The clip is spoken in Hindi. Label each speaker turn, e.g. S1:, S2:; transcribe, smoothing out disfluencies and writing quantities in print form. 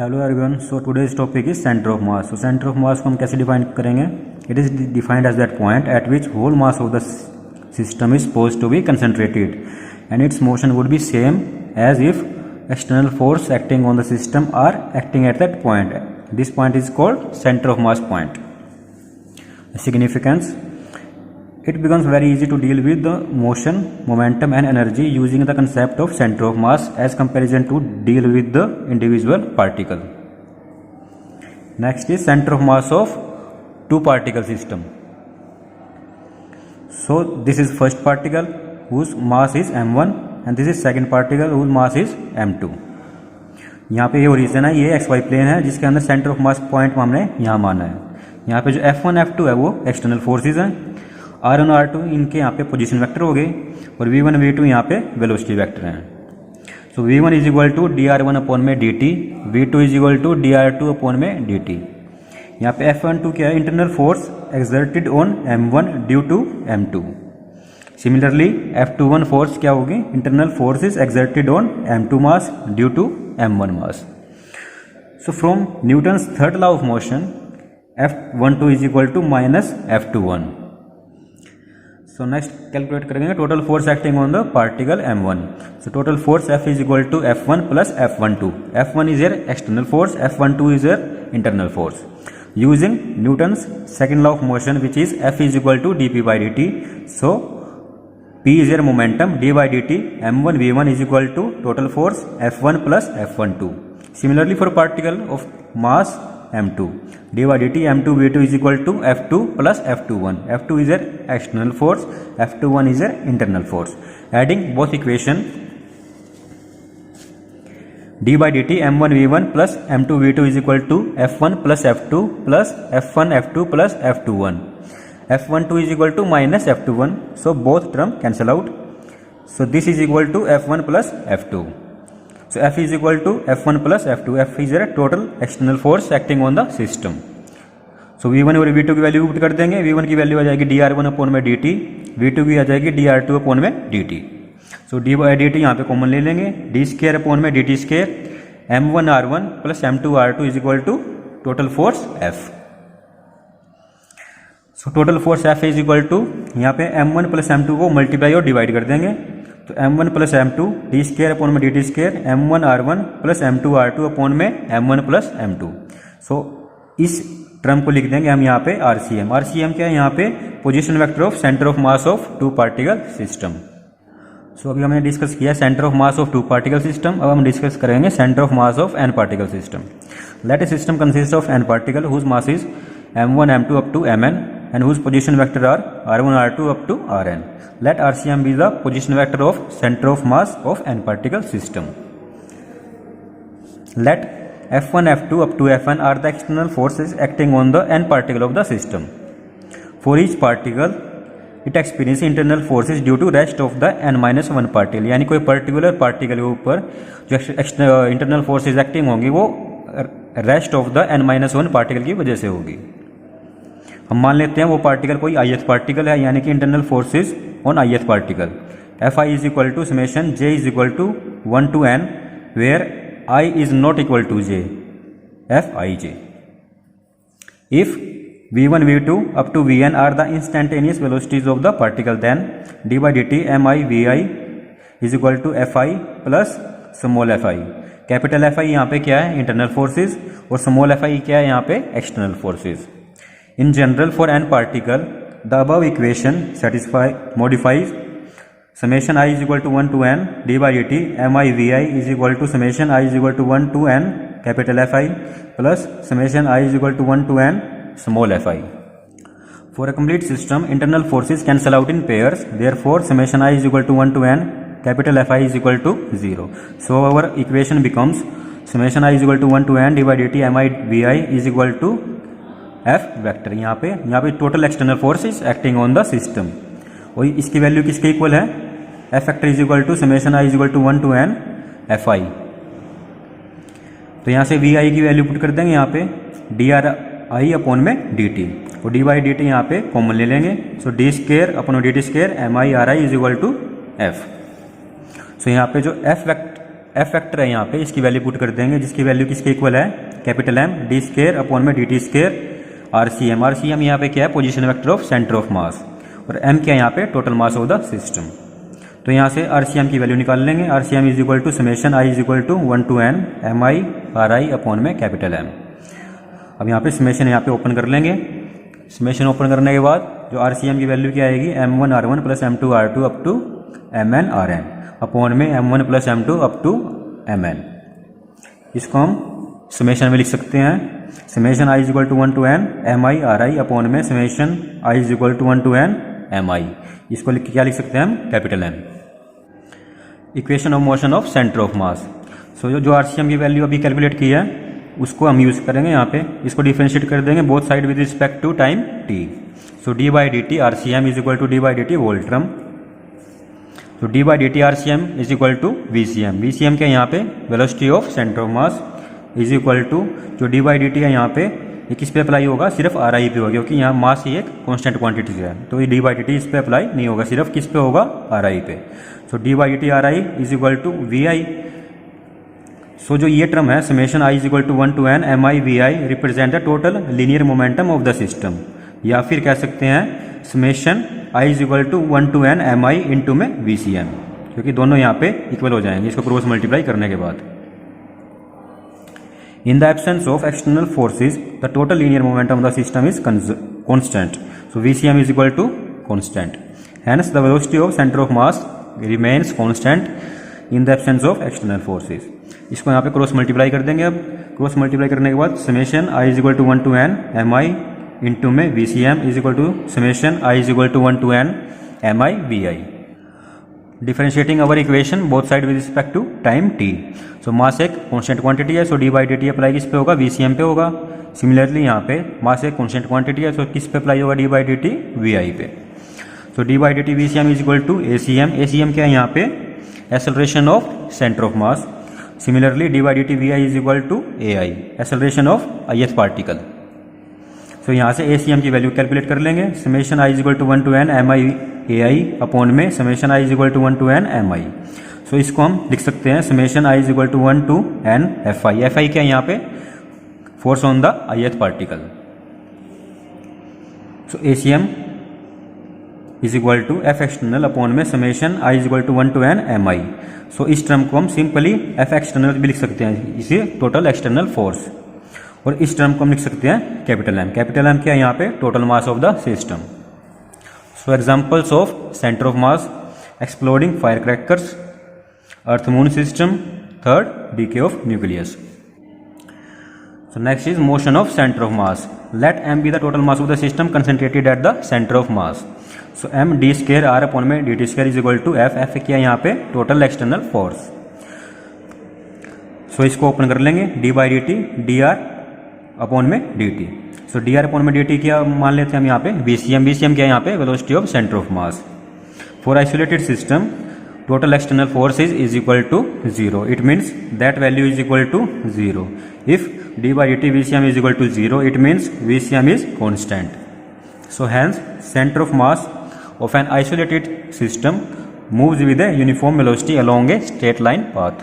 S1: Hello everyone, so today's topic is centre of mass. So centre of mass को हम कैसे डिफाइन करेंगे? It is defined as that point at which whole mass of the system is supposed to be concentrated and its motion would be same as if external force acting on the system are acting at that point. This point is called centre of mass point. Significance: it becomes very easy to deal with the motion, momentum and energy using the concept of center of mass as comparison to deal with the individual particle. Next is center of mass of two particle system. So this is first particle whose mass is m1 and this is second particle whose mass is m2. यहाँ पे ये ओरिजिन है, ये xy प्लेन है जिसके अंदर सेंटर ऑफ मास पॉइंट हमने यहाँ माना है. यहाँ पे जो F1 F2 है वो एक्सटर्नल फोर्सेज हैं. R1 R2 इनके यहाँ पे पोजीशन वेक्टर हो गए और V1 V2 यहाँ पे वेलोसिटी वेक्टर हैं. So V1 is equal to dr1 upon में dt, V2 is equal to dr2 upon में dt. यहाँ पे F12 क्या है? Internal force exerted on M1 due to M2. Similarly F21 force क्या होगी? Internal force is exerted on M2 mass due to M1 mass. So from Newton's third law of motion F12 is equal to minus F21. So next calculate करेंगे total force acting on the particle M1. So total force F is equal to F1 plus F12. F1 is your external force, F12 is your internal force. Using Newton's second law of motion which is F is equal to dp by dt. So P is your momentum, d by dt, m1 v1 is equal to total force F1 plus F12. Similarly for particle of mass m2, d by dt, m2 v2 is equal to F2 plus F21. F2 is your external force, F21 is your internal force. Adding both equation, d by dt m1 v1 plus m2 v2 is equal to F1 plus F2 plus F1 F2 plus F21. F12 is equal to minus F21, so both term cancel out. So this is equal to F1 plus F2. So F is equal to F1 plus F2. F is a total external force acting on the system. So V1 और V2 की वैल्यू पुट कर देंगे. V1 की वैल्यू आ जाएगी dr1 अपॉन में dt, V2 की आ जाएगी dr2 अपॉन में dt. So d by dt यहाँ पे कॉमन ले लेंगे, d स्केयर अपॉन में dt square, m1 r1 plus m2 r2 is equal to total force F. So total force F is equal to यहाँ पे m1 प्लस m2 को मल्टीप्लाई और डिवाइड कर देंगे. तो m1 plus m2 D square upon में dt square, m1 r1 plus m2 r2 upon में m1 प्लस m2. सो इस टर्म को लिख देंगे हम यहाँ पे RCM. RCM क्या है? यहाँ पे position vector of centre of mass of two particle system. So अभी हमने डिस्कस किया centre of mass of two particle system. अब हम डिस्कस करेंगे centre of mass of n particle system. Let a system consist of n particle whose mass is m1 m2 up to mn and whose position vector are r1 r2 up to rn. Let RCM be the position vector of center of mass of n particle system. Let F1 F2 up to Fn are the external forces acting on the n particle of the system. For each particle it experiences internal forces due to rest of the n-1 particle. यानी कोई पर्टिकुलर पार्टिकल के ऊपर जो इंटरनल फोर्सेज एक्टिंग होंगी वो rest of the n-1 particle की वजह से होगी. हम मान लेते हैं वो पार्टिकल कोई ith पार्टिकल है, यानी कि internal forces on ith particle. Fi is equal to summation j is equal to 1 to n where I is not equal to j, Fij. If v1 v2 up to vn are the instantaneous velocities of the particle, then d by dt mi vi is equal to Fi plus small fi. Capital Fi यहाँ पे क्या है? इंटरनल फोर्सेज, और स्मॉल fi क्या है? यहाँ पे external forces. In general, for n particle, the above equation modifies summation I is equal to 1 to n d by dt mi vi is equal to summation I is equal to 1 to n capital Fi plus summation I is equal to 1 to n small fi. For a complete system, internal forces cancel out in pairs. Therefore, summation I is equal to 1 to n capital Fi is equal to 0. So our equation becomes summation I is equal to 1 to n d by dt mi vi is equal to F vector. यहाँ पे total external forces acting on the system, और इसकी वैल्यू किसके इक्वल है? F vector is equal to summation I is equal to 1 to n Fi. तो यहाँ से Vi की वैल्यू पुट कर देंगे यहाँ पे dri अपॉन में dt, और dy dt यहाँ पे कॉमन ले लेंगे. So d square upon dt square mi ri is equal to F. So यहाँ पे जो F वेक्टर एफ फैक्टर है यहाँ पे, इसकी वैल्यू पुट कर देंगे, जिसकी वैल्यू किसके इक्वल है, capital M d square upon में d t square RCM. RCM यहाँ पे क्या है, position vector of centre of mass, और एम क्या है यहाँ पे, total mass of the system. तो यहाँ से आरसीएम की वैल्यू निकाल लेंगे। RCM is equal to summation i is equal to 1 to n m i r i upon में कैपिटल एम। अब यहाँ पे समेशन यहाँ पे ओपन कर लेंगे। समेशन ओपन करने के बाद जो आरसीएम की वैल्यू क्या आएगी, m1r1 plus m2r2 up to mn rn upon में m1 plus m2 up to mn। इसको हम समेशन में लिख सकते हैं, summation i is equal to 1 to n m i r i upon में summation i is equal to 1 to n m i. इसको क्या लिख सकते हैं हम, capital M. Equation of motion of centre of mass. So जो आरसीएम की वैल्यू अभी कैलकुलेट की है उसको हम यूज करेंगे यहाँ पे, इसको डिफरेंशिएट कर देंगे both side with respect to time t. So d by d t RCM is equal to d by d t whole term. तो d by d t RCM is equal to VCM. VCM क्या है यहाँ पे, velocity of centre of mass is equal to जो डी बाई डी टी है यहाँ पे ये किस पे अप्लाई होगा, सिर्फ आर आई पे होगा, क्योंकि यहाँ मास ही एक कॉन्स्टेंट क्वांटिटी है, तो ये डी बाई डी टी इस पे अप्लाई नहीं होगा, सिर्फ किस पे होगा, आर आई पे। So d by d t r i is equal to v i. So जो ये टर्म है summation i is equal to 1 to n m i v i represent the total linear momentum of the system, या फिर कह सकते हैं summation i is equal to 1 to n m i into में वी सी एम, क्योंकि दोनों यहाँ पे इक्वल हो जाएंगे इसको क्रॉस मल्टीप्लाई करने के बाद। In the absence of external forces, the total linear momentum of the system is constant. So VCM is equal to constant. Hence, the velocity of center of mass remains constant in the absence of external forces. इसको यहाँ पे क्रॉस मल्टीप्लाई कर देंगे। अब क्रॉस मल्टीप्लाई करने के बाद summation i is equal to 1 to n m i into में v c m is equal to summation i is equal to 1 to n m i v i. Differentiating our equation both side with respect to time t. So mass एक कॉन्स्टेंट क्वांटिटी है, so d by d t apply किस पे होगा, वीसीएम पे होगा। सिमिलरली यहाँ पे मास एक कॉन्स्टेंट क्वांटिटी है, सो किस पे अप्लाई होगा, d by d t v i पे। So d by d t v c m is equal to a c m. A c m क्या है यहाँ पे, acceleration of centre of mass. Similarly d by d t v i is equal to a i, acceleration of ith particle. So यहाँ से ए सी एम की वैल्यू कैलकुलेट कर लेंगे, summation i is equal to 1 to n m i a i upon में summation i is equal to 1 to n m i. So इसको हम लिख सकते हैं summation i is equal to 1 to n f i. F i क्या है यहाँ पे, force on the ith particle. So a c m is equal to f external upon में summation i is equal to 1 to n m i. So इस टर्म को हम सिंपली एफ एक्सटर्नल भी लिख सकते हैं, इसे टोटल एक्सटर्नल फोर्स, और इस टर्म को हम लिख सकते हैं कैपिटल एम। कैपिटल एम क्या है यहाँ पे, total mass of the system. So examples of centre of mass, exploding fire crackers, earth moon system, third decay of nucleus. So next is motion of centre of mass. Let M be the total mass of the system concentrated at the centre of mass. So M d square r upon में d t square is equal to F. F क्या है यहाँ पे, टोटल एक्सटर्नल फोर्स। सो इसको ओपन कर लेंगे, D by d T D R upon में d T. So D R upon में डी टी क्या मान लेते हैं हम यहाँ पे, वीसीएम। वीसीएम क्या है यहाँ पे, velocity of centre of mass. For isolated system total external force is equal to 0. It means that value is equal to 0. If d by dt VCM is equal to 0, it means VCM is constant. So hence center of mass of an isolated system moves with a uniform velocity along a straight line path.